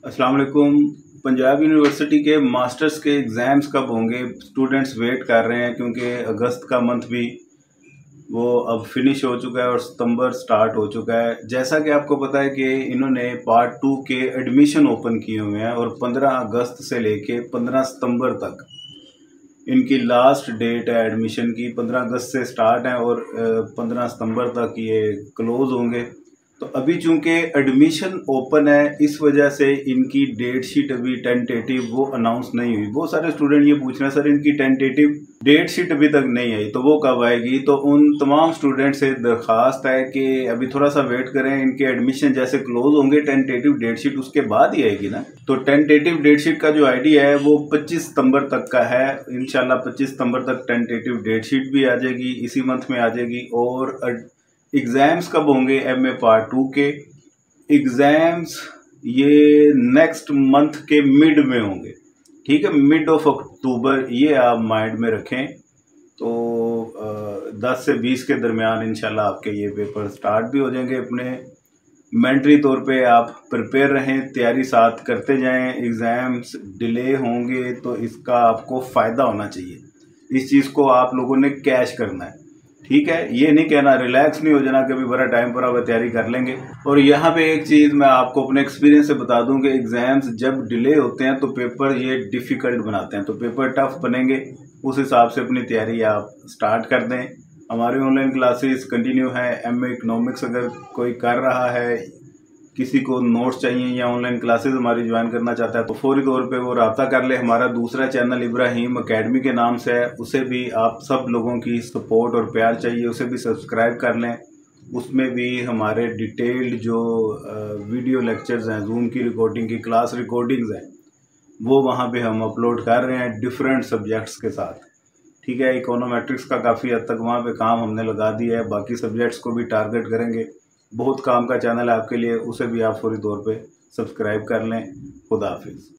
अस्सलाम वालेकुम। पंजाब यूनिवर्सिटी के मास्टर्स के एग्ज़ाम्स कब होंगे? स्टूडेंट्स वेट कर रहे हैं क्योंकि अगस्त का मंथ भी वो अब फिनिश हो चुका है और सितंबर स्टार्ट हो चुका है। जैसा कि आपको पता है कि इन्होंने पार्ट 2 के एडमिशन ओपन किए हुए हैं और 15 अगस्त से लेके 15 सितंबर तक इनकी लास्ट डेट है एडमिशन की। 15 अगस्त से स्टार्ट है और 15 सितंबर तक ये क्लोज़ होंगे। तो अभी चूंकि एडमिशन ओपन है, इस वजह से इनकी डेट शीट अभी टेंटेटिव वो अनाउंस नहीं हुई। बहुत सारे स्टूडेंट ये पूछ रहे हैं सर इनकी टेंटेटिव डेट शीट अभी तक नहीं आई तो वो कब आएगी। तो उन तमाम स्टूडेंट से दरख्वास्त है कि अभी थोड़ा सा वेट करें। इनके एडमिशन जैसे क्लोज होंगे टेंटेटिव डेट शीट उसके बाद ही आएगी ना। तो टेंटेटिव डेट शीट का जो आइडिया है वो 25 सितंबर तक का है। इंशाल्लाह 25 सितंबर तक टेंटेटिव डेट शीट भी आ जाएगी, इसी मंथ में आ जाएगी। और एग्ज़ाम्स कब होंगे? एमए पार्ट 2 के एग्ज़ाम्स ये नेक्स्ट मंथ के मिड में होंगे, ठीक है, मिड ऑफ अक्टूबर, ये आप माइंड में रखें। तो 10 से 20 के दरमियान इंशाल्लाह आपके ये पेपर स्टार्ट भी हो जाएंगे। अपने मेंटली तौर पे आप प्रिपेयर रहें, तैयारी साथ करते जाएं। एग्ज़ाम्स डिले होंगे तो इसका आपको फ़ायदा होना चाहिए, इस चीज़ को आप लोगों ने कैश करना है, ठीक है। ये नहीं कहना, रिलैक्स नहीं हो जाना कि अभी बड़ा टाइम पड़ा हुआ तैयारी कर लेंगे। और यहाँ पे एक चीज़ मैं आपको अपने एक्सपीरियंस से बता दूं कि एग्ज़ाम्स जब डिले होते हैं तो पेपर ये डिफ़िकल्ट बनाते हैं, तो पेपर टफ बनेंगे। उस हिसाब से अपनी तैयारी आप स्टार्ट कर दें। हमारी ऑनलाइन क्लासेस कंटिन्यू है। एमए इकोनॉमिक्स अगर कोई कर रहा है, किसी को नोट्स चाहिए या ऑनलाइन क्लासेस हमारी ज्वाइन करना चाहता है तो फौरी तौर पे वो रब्ता कर ले। हमारा दूसरा चैनल इब्राहिम एकेडमी के नाम से है, उसे भी आप सब लोगों की सपोर्ट और प्यार चाहिए, उसे भी सब्सक्राइब कर लें। उसमें भी हमारे डिटेल्ड जो वीडियो लेक्चर्स हैं, जूम की रिकॉर्डिंग की क्लास रिकॉर्डिंग्स हैं, वो वहाँ पे हम अपलोड कर रहे हैं डिफरेंट सब्जेक्ट्स के साथ, ठीक है। इकोनोमेट्रिक्स का काफ़ी हद तक वहाँ पे काम हमने लगा दिया है, बाकी सब्जेक्ट्स को भी टारगेट करेंगे। बहुत काम का चैनल है आपके लिए, उसे भी आप फौरी तौर पे सब्सक्राइब कर लें। खुदा हाफिज़।